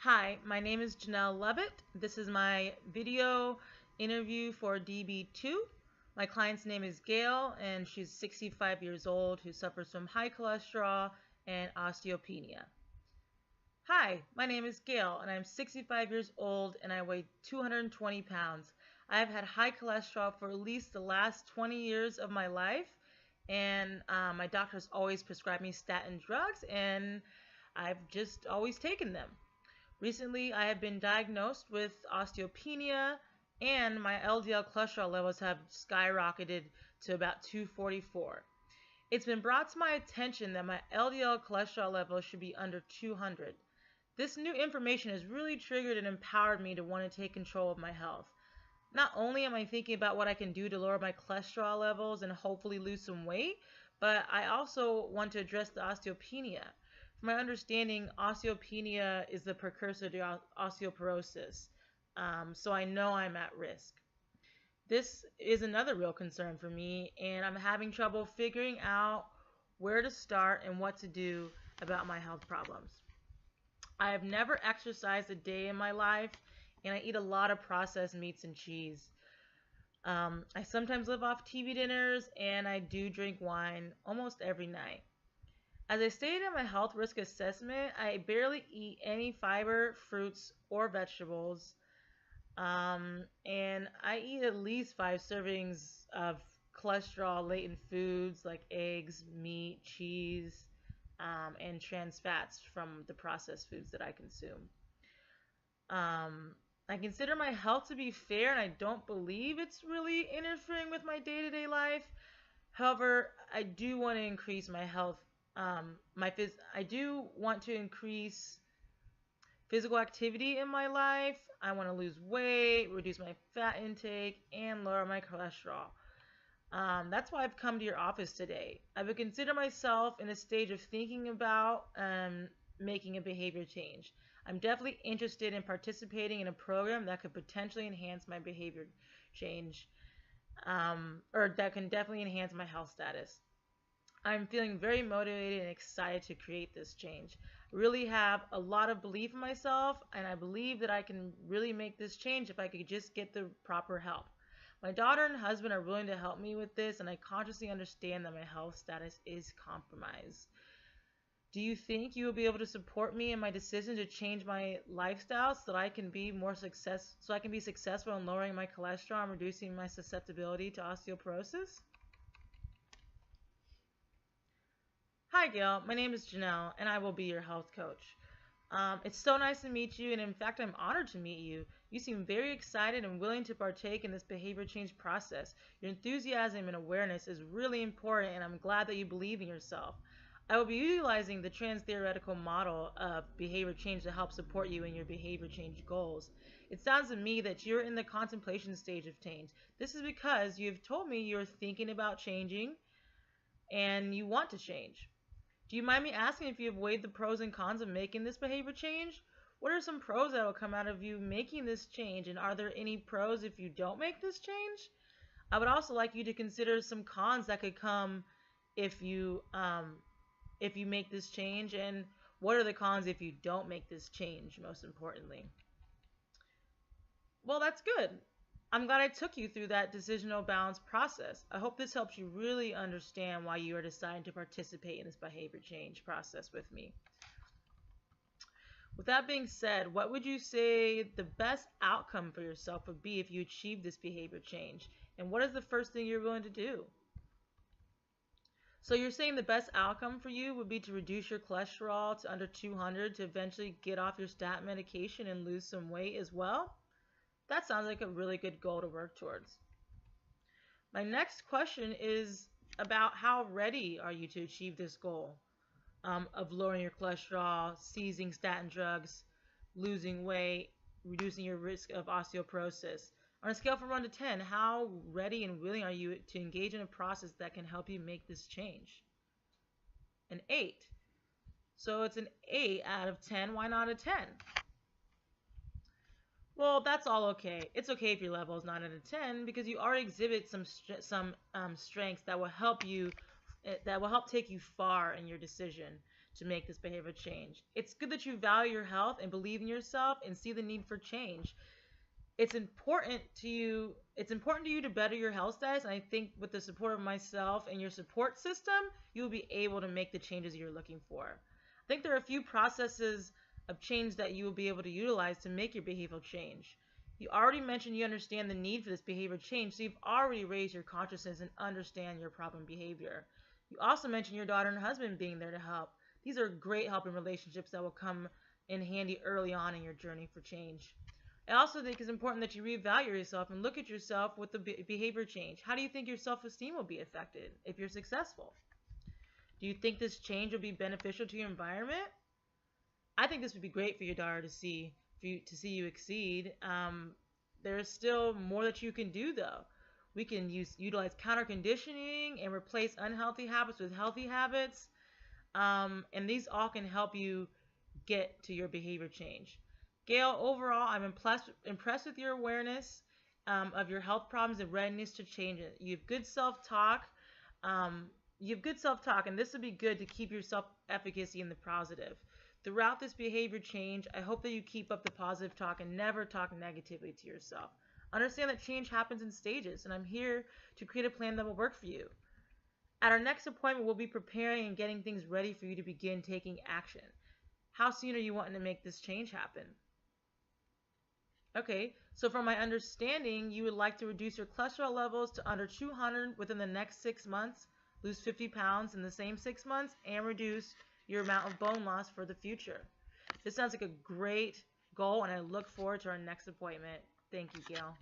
Hi, my name is Janelle Levitt. This is my video interview for DB2. My client's name is Gail, and she's 65 years old who suffers from high cholesterol and osteopenia. Hi, my name is Gail, and I'm 65 years old and I weigh 220 pounds. I have had high cholesterol for at least the last 20 years of my life, and my doctor's always prescribed me statin drugs, and I've just always taken them. Recently, I have been diagnosed with osteopenia, and my LDL cholesterol levels have skyrocketed to about 244. It's been brought to my attention that my LDL cholesterol level should be under 200. This new information has really triggered and empowered me to want to take control of my health. Not only am I thinking about what I can do to lower my cholesterol levels and hopefully lose some weight, but I also want to address the osteopenia. From my understanding, osteopenia is the precursor to osteoporosis, so I know I'm at risk. This is another real concern for me, and I'm having trouble figuring out where to start and what to do about my health problems. I have never exercised a day in my life, and I eat a lot of processed meats and cheese. I sometimes live off TV dinners, and I do drink wine almost every night. As I stated in my health risk assessment, I barely eat any fiber, fruits, or vegetables. And I eat at least 5 servings of cholesterol laden foods like eggs, meat, cheese, and trans fats from the processed foods that I consume. I consider my health to be fair, and I don't believe it's really interfering with my day-to-day life. However, I do want to increase my health. I do want to increase physical activity in my life. I want to lose weight, reduce my fat intake, and lower my cholesterol. That's why I've come to your office today. I would consider myself in a stage of thinking about making a behavior change. I'm definitely interested in participating in a program that could potentially enhance my behavior change, or that can definitely enhance my health status. I'm feeling very motivated and excited to create this change. I really have a lot of belief in myself, and I believe that I can really make this change if I could just get the proper help. My daughter and husband are willing to help me with this, and I consciously understand that my health status is compromised. Do you think you will be able to support me in my decision to change my lifestyle so that I can be successful in lowering my cholesterol and reducing my susceptibility to osteoporosis? Hi, Gail. My name is Janelle, and I will be your health coach. It's so nice to meet you, and in fact, I'm honored to meet you. You seem very excited and willing to partake in this behavior change process. Your enthusiasm and awareness is really important, and I'm glad that you believe in yourself. I will be utilizing the trans-theoretical model of behavior change to help support you in your behavior change goals. It sounds to me that you're in the contemplation stage of change. This is because you have told me you're thinking about changing and you want to change. Do you mind me asking if you have weighed the pros and cons of making this behavior change? What are some pros that will come out of you making this change, and are there any pros if you don't make this change? I would also like you to consider some cons that could come if you make this change, and what are the cons if you don't make this change, most importantly. Well, that's good. I'm glad I took you through that decisional balance process. I hope this helps you really understand why you are deciding to participate in this behavior change process with me. With that being said, what would you say the best outcome for yourself would be if you achieved this behavior change? And what is the first thing you're willing to do? So you're saying the best outcome for you would be to reduce your cholesterol to under 200 to eventually get off your statin medication and lose some weight as well? That sounds like a really good goal to work towards. My next question is about how ready are you to achieve this goal of lowering your cholesterol, ceasing statin drugs, losing weight, reducing your risk of osteoporosis. On a scale from 1 to 10, how ready and willing are you to engage in a process that can help you make this change? An 8. So it's an 8 out of 10. Why not a 10? Well, that's all okay. It's okay if your level is not at a 10 because you already exhibit some strengths that will help take you far in your decision to make this behavior change. It's good that you value your health and believe in yourself and see the need for change. It's important to you to better your health status, and I think with the support of myself and your support system, you'll be able to make the changes you're looking for. I think there are a few processes of change that you will be able to utilize to make your behavioral change. You already mentioned you understand the need for this behavior change, so you've already raised your consciousness and understand your problem behavior. You also mentioned your daughter and husband being there to help. These are great helping relationships that will come in handy early on in your journey for change. I also think it's important that you reevaluate yourself and look at yourself with the behavior change. How do you think your self-esteem will be affected if you're successful? Do you think this change will be beneficial to your environment? I think this would be great for your daughter to see, for you exceed. There's still more that you can do though. We can utilize counter conditioning and replace unhealthy habits with healthy habits, and these all can help you get to your behavior change. Gail, overall, I'm impressed with your awareness of your health problems and readiness to change it. You have good self-talk. And this would be good to keep your self-efficacy in the positive. Throughout this behavior change, I hope that you keep up the positive talk and never talk negatively to yourself. Understand that change happens in stages, and I'm here to create a plan that will work for you. At our next appointment, we'll be preparing and getting things ready for you to begin taking action. How soon are you wanting to make this change happen? Okay, so from my understanding, you would like to reduce your cholesterol levels to under 200 within the next 6 months, lose 50 pounds in the same 6 months, and reduce your amount of bone loss for the future. This sounds like a great goal, and I look forward to our next appointment. Thank you, Gail.